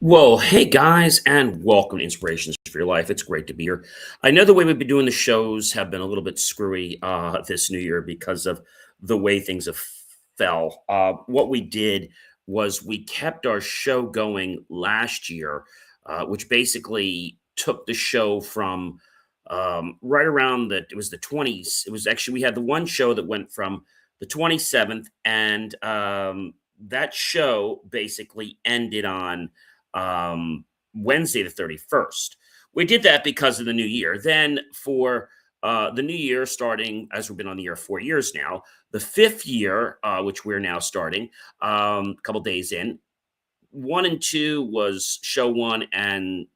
Whoa, hey guys, and welcome to Inspirations for Your Life. It's great to be here. I know the way we've been doing the shows have been a little bit screwy this new year because of the way things have fell. What we did was we kept our show going last year, which basically took the show from right around it was the 20s. It was actually, we had the one show that went from the 27th, and that show basically ended on Wednesday the 31st. We did that because of the new year. Then for the new year, starting as we've been on the air 4 years now, the fifth year, which we're now starting a couple days in, one and two was show one, and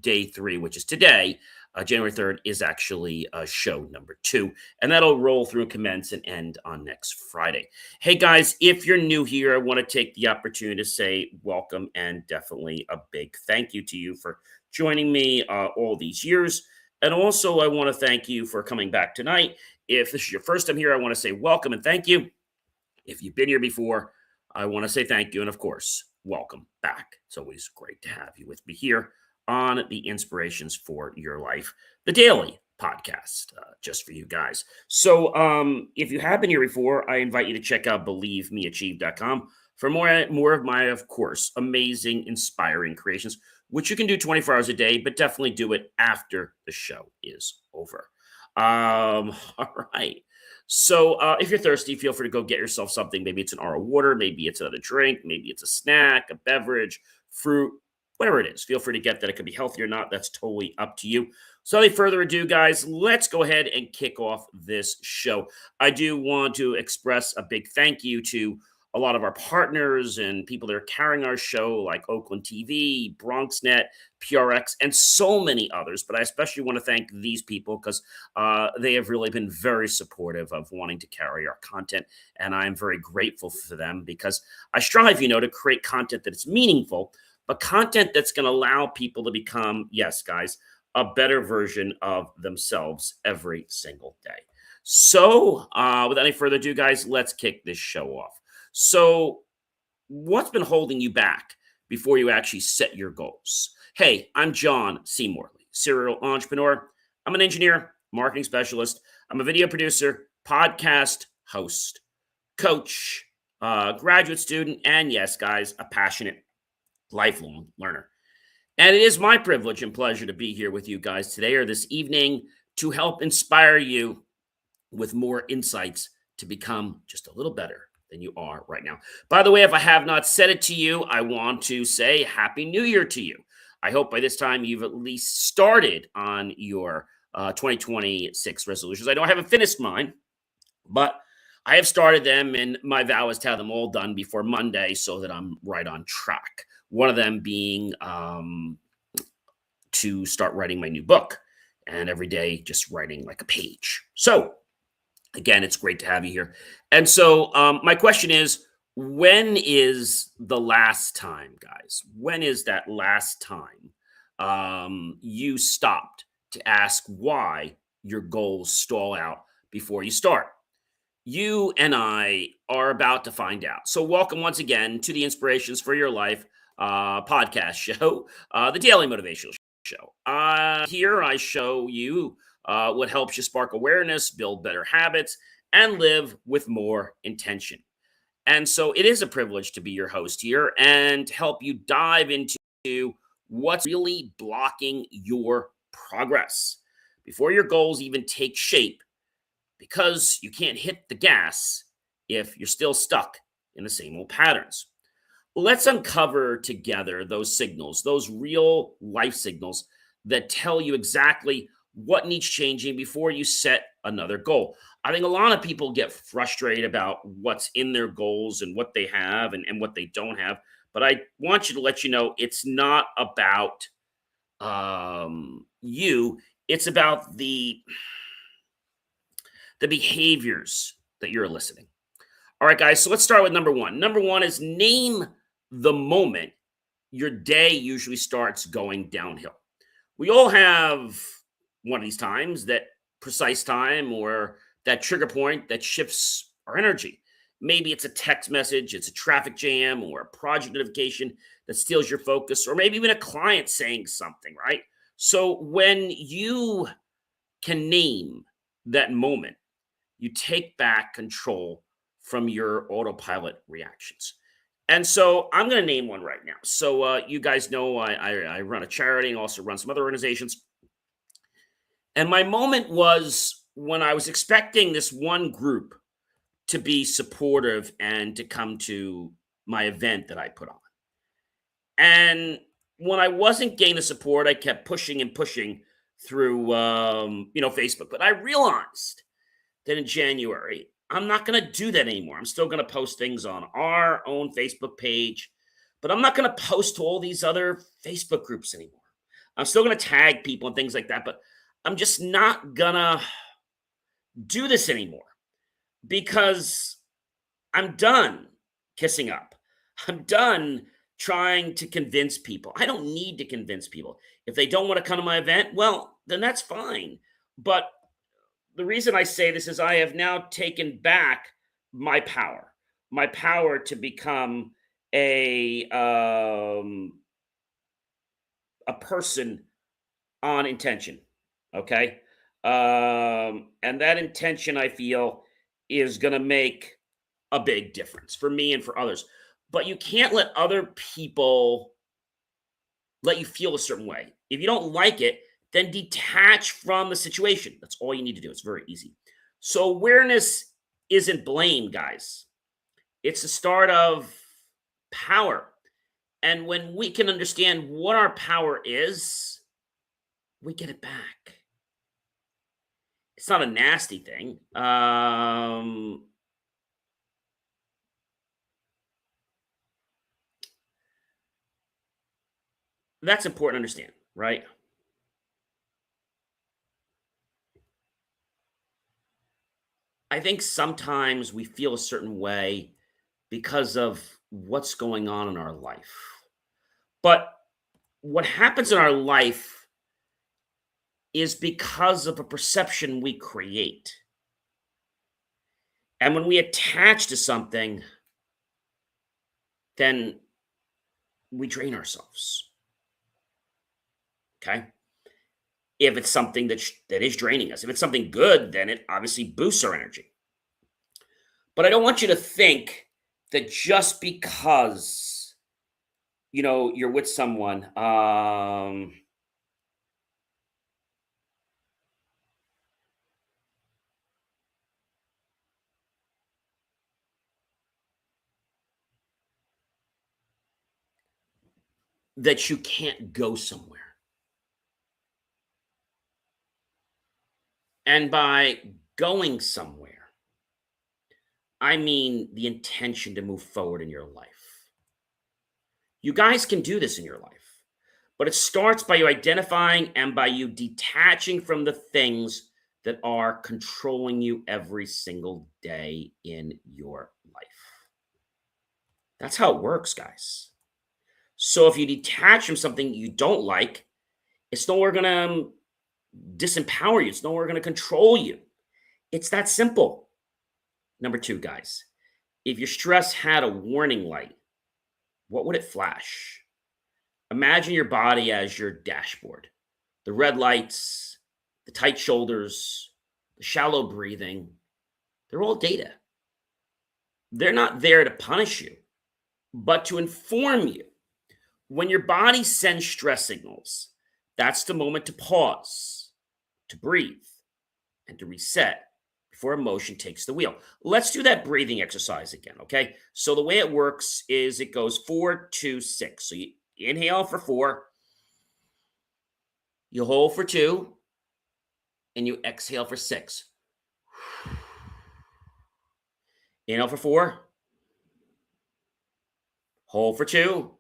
day three, which is today, January 3rd, is actually show number two. And that'll roll through, commence, and end on next Friday. Hey, guys, if you're new here, I want to take the opportunity to say welcome and definitely a big thank you to you for joining me all these years. And also, I want to thank you for coming back tonight. If this is your first time here, I want to say welcome and thank you. If you've been here before, I want to say thank you. And of course, welcome back. It's always great to have you with me here on the Inspirations for Your Life, the daily podcast, just for you guys. So if you have been here before, I invite you to check out believemeachieve.com for more of my, of course, amazing, inspiring creations, which you can do 24 hours a day, but definitely do it after the show is over. All right. So if you're thirsty, feel free to go get yourself something. Maybe it's an RO water, maybe it's another drink, maybe it's a snack, a beverage, fruit, whatever it is. Feel free to get that. It could be healthy or not. That's totally up to you. So, without further ado, guys, let's go ahead and kick off this show. I do want to express a big thank you to a lot of our partners and people that are carrying our show, like Oakland TV, BronxNet, PRX, and so many others. But I especially want to thank these people because they have really been very supportive of wanting to carry our content. And I'm very grateful for them because I strive, to create content that is meaningful, but content that's going to allow people to become, yes, guys, a better version of themselves every single day. So, without any further ado, guys, let's kick this show off. So, what's been holding you back before you actually set your goals? Hey, I'm John C. Morley, serial entrepreneur. I'm an engineer, marketing specialist. I'm a video producer, podcast host, coach, graduate student, and yes, guys, a passionate lifelong learner. And it is my privilege and pleasure to be here with you guys today or this evening to help inspire you with more insights to become just a little better than you are right now. By the way, if I have not said it to you, I want to say Happy New Year to you. I hope by this time you've at least started on your 2026 resolutions. I know I haven't finished mine, but I have started them, and my vow is to have them all done before Monday so that I'm right on track. One of them being to start writing my new book, and every day just writing like a page. So, again, it's great to have you here. And so, my question is, when is the last time, guys? When is that last time you stopped to ask why your goals stall out before you start? You and I are about to find out. So, welcome once again to the Inspirations for Your Life podcast show, the Daily Motivational Show. Here, I show you what helps you spark awareness, build better habits, and live with more intention. And so, it is a privilege to be your host here and help you dive into what's really blocking your progress before your goals even take shape, because you can't hit the gas if you're still stuck in the same old patterns. Let's uncover together those signals, those real life signals that tell you exactly what needs changing before you set another goal. I think a lot of people get frustrated about what's in their goals and what they have and what they don't have. But I want you to let you know it's not about you, it's about the behaviors that you're eliciting. All right, guys. So let's start with number one. Number one is name the moment your day usually starts going downhill. We all have one of these times, that precise time or that trigger point that shifts our energy. Maybe it's a text message, it's a traffic jam, or a project notification that steals your focus, or maybe even a client saying something, right? So when you can name that moment, you take back control from your autopilot reactions. And so I'm going to name one right now. So you guys know I run a charity and also run some other organizations. And my moment was when I was expecting this one group to be supportive and to come to my event that I put on. And when I wasn't getting the support, I kept pushing and pushing through, Facebook. But I realized that in January, I'm not going to do that anymore. I'm still going to post things on our own Facebook page, but I'm not going to post to all these other Facebook groups anymore. I'm still going to tag people and things like that, but I'm just not going to do this anymore because I'm done kissing up. I'm done trying to convince people. I don't need to convince people. If they don't want to come to my event, well, then that's fine. But the reason I say this is I have now taken back my power to become a person on intention. Okay, and that intention I feel is going to make a big difference for me and for others. But you can't let other people let you feel a certain way. If you don't like it, then detach from the situation. That's all you need to do. It's very easy. So awareness isn't blame, guys. It's the start of power. And when we can understand what our power is, we get it back. It's not a nasty thing. That's important to understand, right? I think sometimes we feel a certain way because of what's going on in our life. But what happens in our life is because of a perception we create. And when we attach to something, then we drain ourselves. Okay? If it's something that is draining us. If it's something good, then it obviously boosts our energy. But I don't want you to think that just because you're with someone, that you can't go somewhere. And by going somewhere, I mean the intention to move forward in your life. You guys can do this in your life, but it starts by you identifying and by you detaching from the things that are controlling you every single day in your life. That's how it works, guys. So if you detach from something you don't like, it's nowhere going to disempower you. It's nowhere going to control you. It's that simple. Number two, guys, if your stress had a warning light, what would it flash? Imagine your body as your dashboard. The red lights, the tight shoulders, the shallow breathing, they're all data. They're not there to punish you, but to inform you. When your body sends stress signals, that's the moment to pause, to breathe, and to reset before emotion takes the wheel. Let's do that breathing exercise again, okay? So the way it works is it goes 4, 2, 6. So you inhale for 4, you hold for 2, and you exhale for 6. Inhale for 4, hold for 2,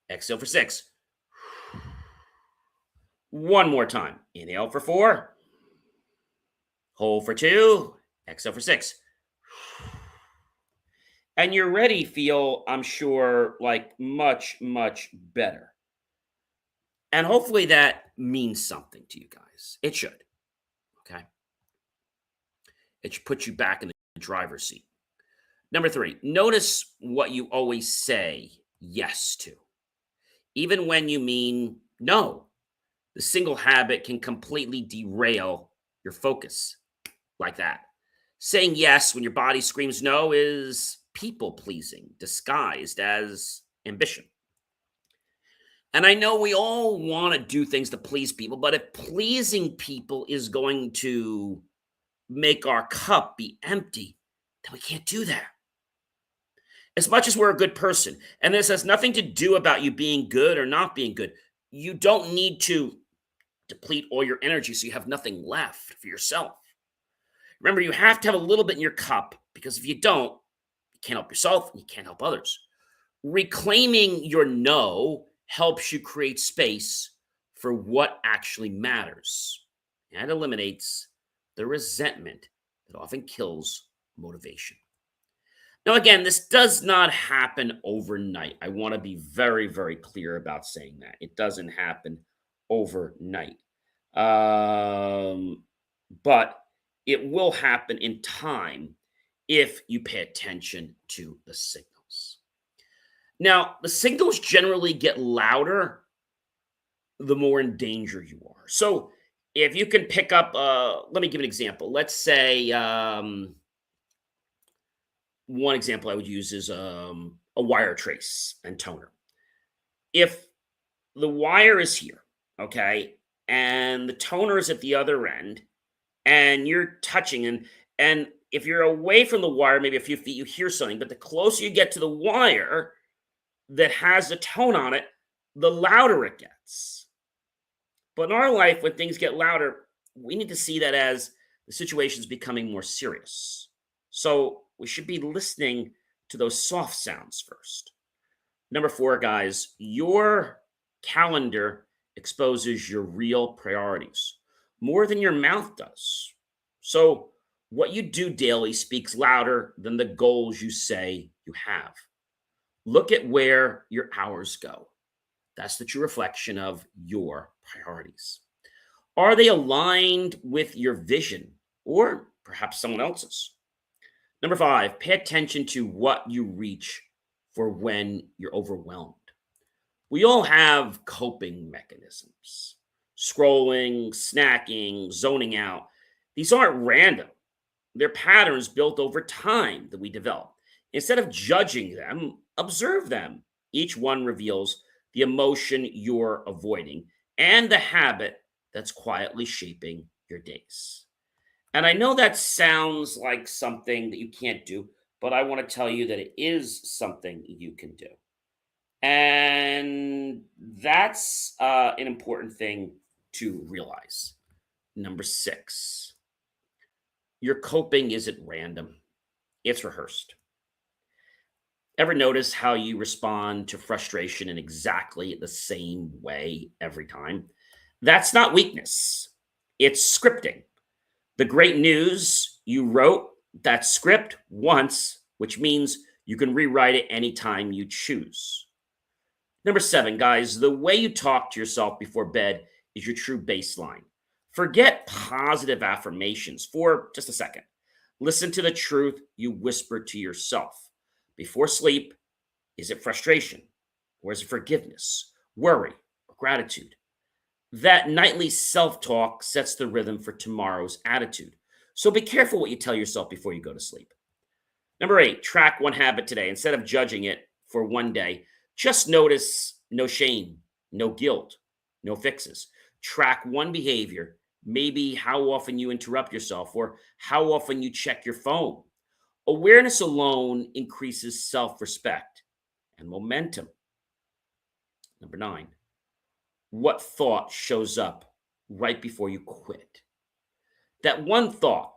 exhale for 6. One more time. Inhale for 4, hold for 2, exhale for 6. And you're ready, feel, I'm sure, like much, much better. And hopefully that means something to you guys. It should. Okay. It should put you back in the driver's seat. Number three, notice what you always say yes to, even when you mean no. The single habit can completely derail your focus like that. Saying yes when your body screams no is people pleasing disguised as ambition. And I know we all want to do things to please people, but if pleasing people is going to make our cup be empty, then we can't do that. As much as we're a good person, and this has nothing to do about you being good or not being good, you don't need to deplete all your energy so you have nothing left for yourself. Remember, you have to have a little bit in your cup because if you don't, you can't help yourself and you can't help others. Reclaiming your no helps you create space for what actually matters and eliminates the resentment that often kills motivation. Now, again, this does not happen overnight. I want to be very, very clear about saying that. It doesn't happen overnight. Um, but it will happen in time if you pay attention to the signals. Now, the signals generally get louder the more in danger you are. So, if you can pick up, let me give an example. Let's say one example I would use is a wire trace and toner. If the wire is here, okay, and the toner is at the other end, and you're touching, and if you're away from the wire, maybe a few feet, you hear something. But the closer you get to the wire that has the tone on it, the louder it gets. But in our life, when things get louder, we need to see that as the situation is becoming more serious. So we should be listening to those soft sounds first. Number four, guys, your calendar exposes your real priorities more than your mouth does. So what you do daily speaks louder than the goals you say you have. Look at where your hours go. That's the true reflection of your priorities. Are they aligned with your vision or perhaps someone else's? Number five, pay attention to what you reach for when you're overwhelmed. We all have coping mechanisms scrolling, snacking, zoning out. These aren't random, they're patterns built over time that we develop. Instead of judging them, observe them. Each one reveals the emotion you're avoiding and the habit that's quietly shaping your days. And I know that sounds like something that you can't do, but I want to tell you that it is something you can do. And that's an important thing to realize. Number six, your coping isn't random, it's rehearsed. Ever notice how you respond to frustration in exactly the same way every time? That's not weakness, it's scripting. The great news, you wrote that script once, which means you can rewrite it anytime you choose. Number seven, guys, the way you talk to yourself before bed is your true baseline. Forget positive affirmations for just a second. Listen to the truth you whisper to yourself. Before sleep, is it frustration? Or is it forgiveness, worry, or gratitude? That nightly self talk sets the rhythm for tomorrow's attitude. So be careful what you tell yourself before you go to sleep. Number eight, track one habit today. Instead of judging it for one day, just notice no shame, no guilt, no fixes. Track one behavior, maybe how often you interrupt yourself or how often you check your phone. Awareness alone increases self respect and momentum. Number nine, what thought shows up right before you quit? That one thought,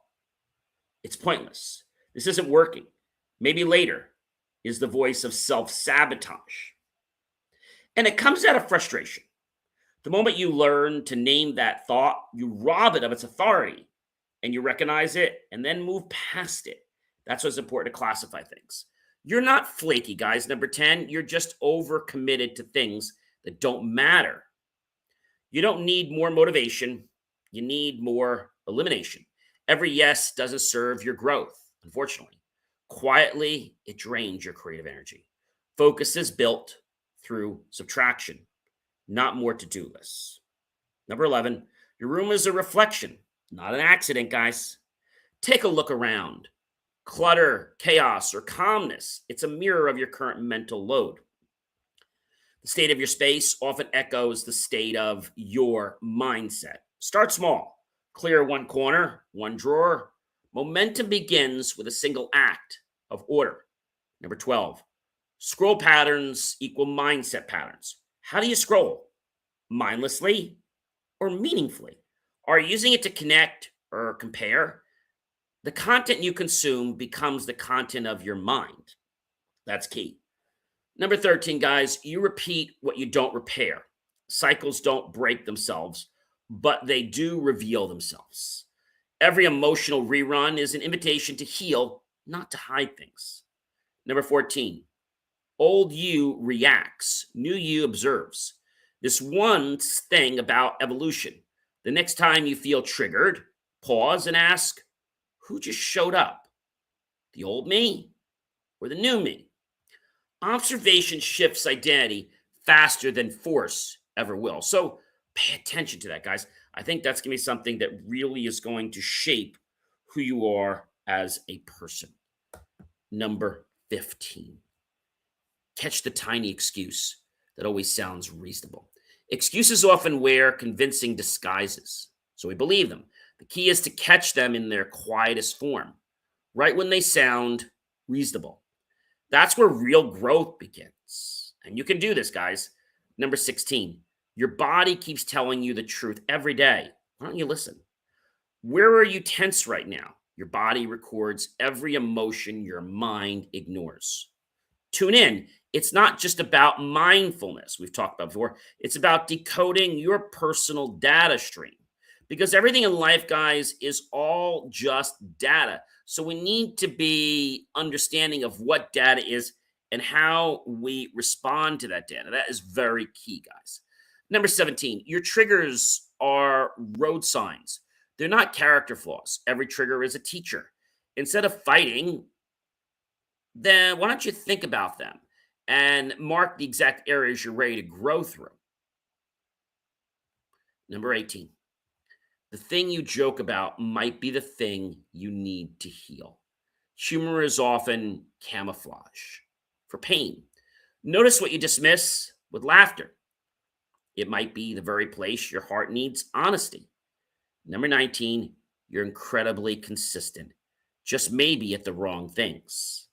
it's pointless. This isn't working. Maybe later is the voice of self sabotage. And it comes out of frustration. The moment you learn to name that thought, you rob it of its authority and you recognize it and then move past it. That's what's important to classify things. You're not flaky, guys. Number 10, you're just overcommitted to things that don't matter. You don't need more motivation. You need more elimination. Every yes doesn't serve your growth, unfortunately. Quietly, it drains your creative energy. Focus is built through subtraction, not more to do lists. Number 11, your room is a reflection, not an accident, guys. Take a look around. Clutter, chaos, or calmness, it's a mirror of your current mental load. The state of your space often echoes the state of your mindset. Start small. Clear one corner, one drawer. Momentum begins with a single act of order. Number 12, scroll patterns equal mindset patterns. How do you scroll? Mindlessly or meaningfully? Are you using it to connect or compare? The content you consume becomes the content of your mind. That's key. Number 13, guys, you repeat what you don't repair. Cycles don't break themselves, but they do reveal themselves. Every emotional rerun is an invitation to heal, not to hide things. Number 14, old you reacts, new you observes. This one thing about evolution. The next time you feel triggered, pause and ask, who just showed up? The old me or the new me? Observation shifts identity faster than force ever will. So pay attention to that, guys. I think that's going to be something that really is going to shape who you are as a person. Number 15, catch the tiny excuse that always sounds reasonable. Excuses often wear convincing disguises, so we believe them. The key is to catch them in their quietest form, right when they sound reasonable. That's where real growth begins. And you can do this, guys. Number 16, your body keeps telling you the truth every day. Why don't you listen? Where are you tense right now? Your body records every emotion your mind ignores. Tune in. It's not just about mindfulness, we've talked about before. It's about decoding your personal data stream. Because everything in life, guys, is all just data. So we need to be understanding of what data is and how we respond to that data. That is very key, guys. Number 17, your triggers are road signs. They're not character flaws. Every trigger is a teacher. Instead of fighting, then why don't you think about them and mark the exact areas you're ready to grow through? Number 18, the thing you joke about might be the thing you need to heal. Humor is often camouflage for pain. Notice what you dismiss with laughter. It might be the very place your heart needs honesty. Number 19, you're incredibly consistent, just maybe at the wrong things.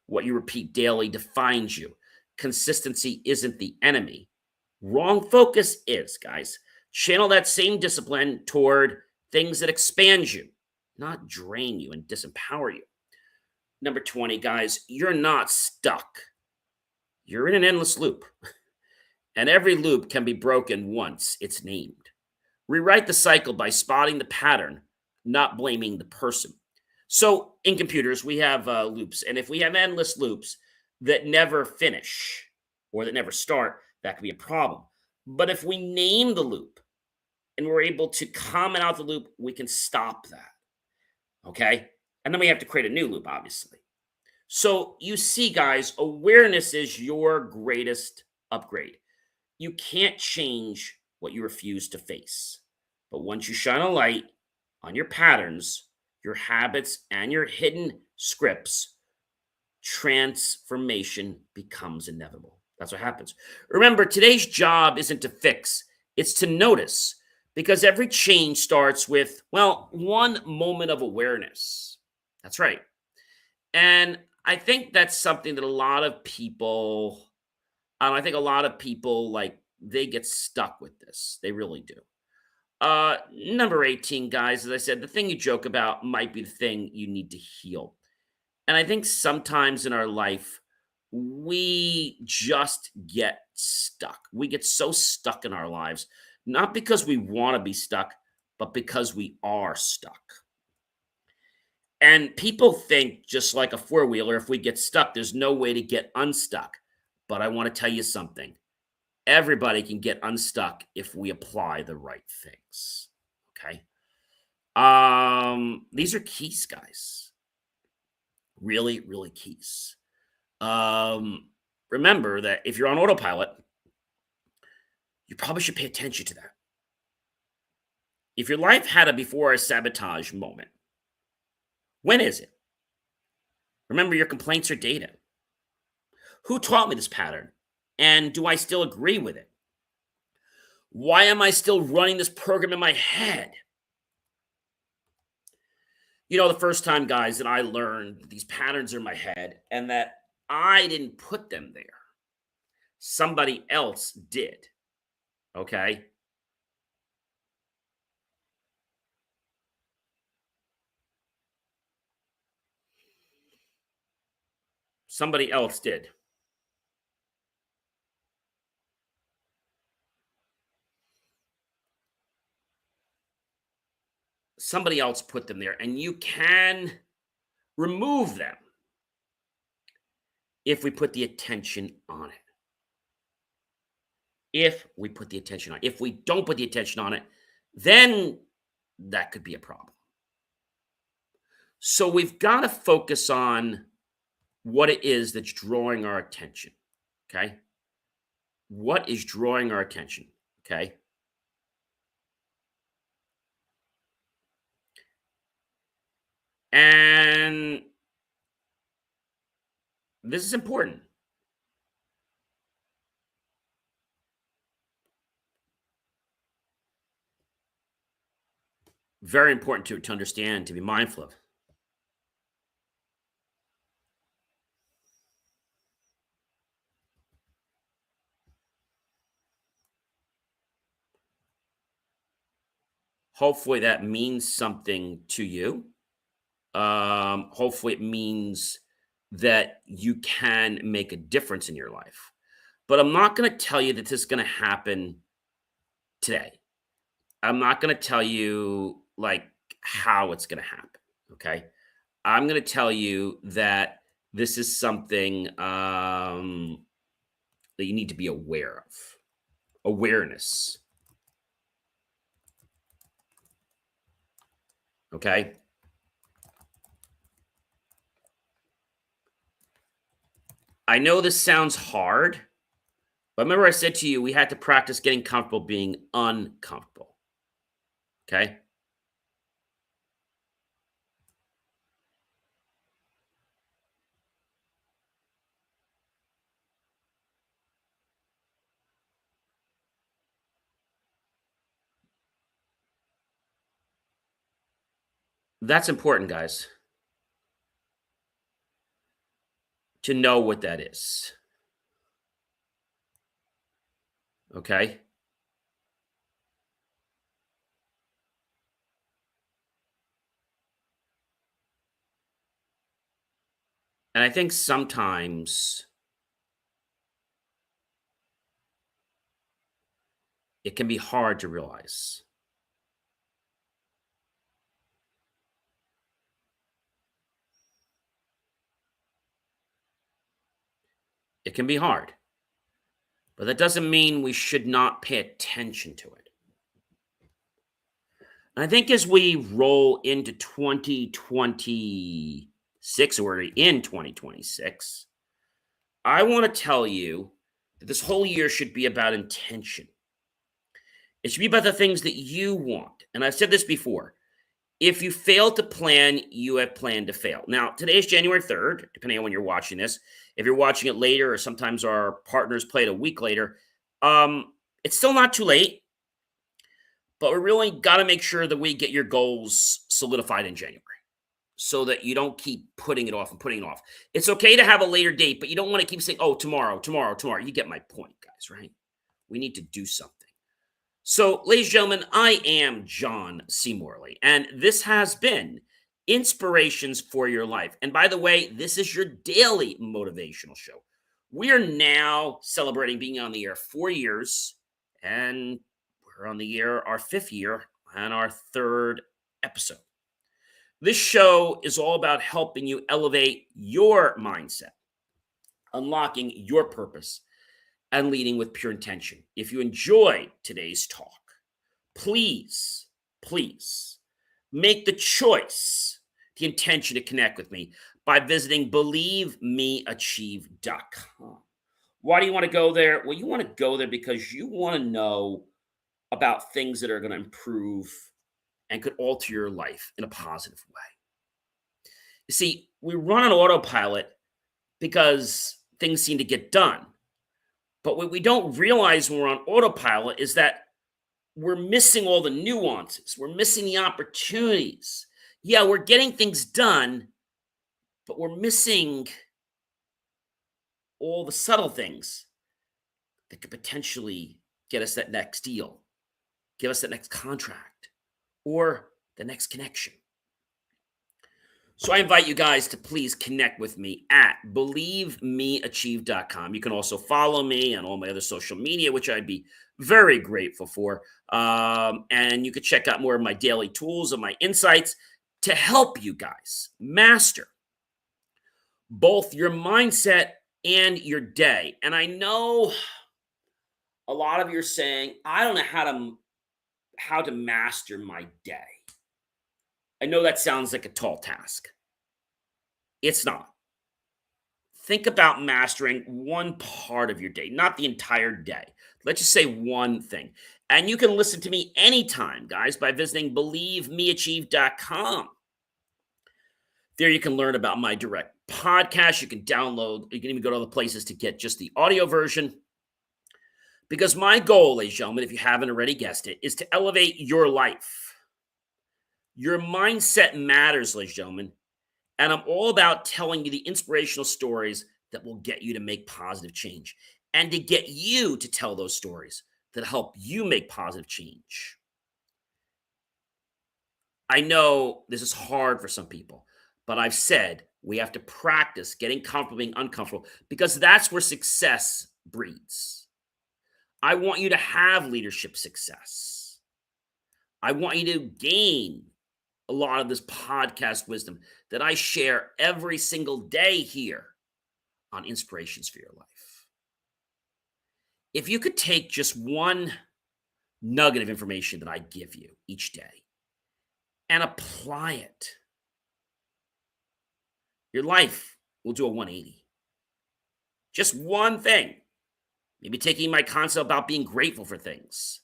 What you repeat daily defines you. Consistency isn't the enemy. Wrong focus is, guys. Channel that same discipline toward things that expand you, not drain you and disempower you. Number 20, guys, you're not stuck. You're in an endless loop. And every loop can be broken once it's named. Rewrite the cycle by spotting the pattern, not blaming the person. So in computers, we have loops. And if we have endless loops that never finish or that never start, that could be a problem. But if we name the loop and we're able to comment out the loop, we can stop that. Okay. And then we have to create a new loop, obviously. So you see, guys, awareness is your greatest upgrade. You can't change what you refuse to face. But once you shine a light on your patterns, your habits, and your hidden scripts, transformation becomes inevitable. That's what happens. Remember, today's job isn't to fix, it's to notice. Because every change starts with, well, one moment of awareness. That's right. And I think that's something that a lot of people, I think a lot of people like they get stuck with this. They really do. Number 18, guys, as I said, the thing you joke about might be the thing you need to heal. And I think sometimes in our life, we just get stuck. We get so stuck in our lives, not because we want to be stuck, but because we are stuck. And people think, just like a four wheeler, if we get stuck, there's no way to get unstuck. But I want to tell you something, everybody can get unstuck if we apply the right things. Okay. These are keys, guys. Really, really keys. Um, Remember that if you're on autopilot, you probably should pay attention to that. If your life had a before or sabotage moment, when is it? Remember, your complaints are data. Who taught me this pattern? And do I still agree with it? Why am I still running this program in my head? The first time, guys, that I learned these patterns are in my head and that I didn't put them there, somebody else did. Okay. Somebody else did. Somebody else put them there, and you can remove them if we put the attention on it. If we put the attention on it. If we don't put the attention on it, then that could be a problem. So we've got to focus on what it is that's drawing our attention. Okay. What is drawing our attention? Okay. And this is important. Very important to understand, to be mindful of. Hopefully that means something to you. Hopefully it means that you can make a difference in your life. But I'm not going to tell you that this is going to happen today. I'm not going to tell you like how it's going to happen. Okay. I'm going to tell you that this is something that you need to be aware of. Awareness. Okay. I know this sounds hard, but remember I said to you, we had to practice getting comfortable being uncomfortable. Okay. That's important, guys, to know what that is. Okay. And I think sometimes it can be hard to realize. It can be hard, but that doesn't mean we should not pay attention to it. And I think as we roll into 2026, or we're in 2026, I want to tell you that this whole year should be about intention. It should be about the things that you want. And I've said this before. If you fail to plan, you have planned to fail. Now, today is January 3rd, depending on when you're watching this. If you're watching it later, or sometimes our partners play it a week later, it's still not too late, but we really got to make sure that we get your goals solidified in January so that you don't keep putting it off and putting it off. It's okay to have a later date, but you don't want to keep saying, oh, tomorrow, tomorrow, tomorrow. You get my point, guys, right? We need to do something. So, ladies and gentlemen, I am John C. Morley, and this has been Inspirations for Your Life. And by the way, this is your daily motivational show. We are now celebrating being on the air 4 years, and we're on the air our fifth year and our third episode. This show is all about helping you elevate your mindset, unlocking your purpose, and leading with pure intention. If you enjoy today's talk, please make the choice, the intention to connect with me by visiting believemeachieve.com. Why do you want to go there? Well, you want to go there because you want to know about things that are going to improve and could alter your life in a positive way. You see, we run on autopilot because things seem to get done. But what we don't realize when we're on autopilot is that we're missing all the nuances. We're missing the opportunities. Yeah, we're getting things done, but we're missing all the subtle things that could potentially get us that next deal, give us that next contract, or the next connection. So I invite you guys to please connect with me at believemeachieve.com. You can also follow me on all my other social media, which I'd be very grateful for. And you can check out more of my daily tools and my insights to help you guys master both your mindset and your day. And I know a lot of you are saying, I don't know how to master my day. I know that sounds like a tall task. It's not. Think about mastering one part of your day, not the entire day. Let's just say one thing. And you can listen to me anytime, guys, by visiting believemeachieve.com. There you can learn about my direct podcast. You can download, you can even go to other places to get just the audio version. Because my goal, ladies and gentlemen, if you haven't already guessed it, is to elevate your life. Your mindset matters, ladies and gentlemen. And I'm all about telling you the inspirational stories that will get you to make positive change and to get you to tell those stories that help you make positive change. I know this is hard for some people, but I've said we have to practice getting comfortable being uncomfortable because that's where success breeds. I want you to have leadership success. I want you to gain a lot of this podcast wisdom that I share every single day here on Inspirations for Your Life. If you could take just one nugget of information that I give you each day and apply it, your life will do a 180. Just one thing. Maybe taking my concept about being grateful for things.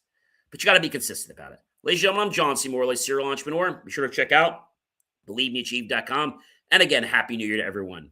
But you got to be consistent about it. Ladies and gentlemen, I'm John C. Morley, serial entrepreneur. Be sure to check out believemeachieve.com. And again, Happy New Year to everyone.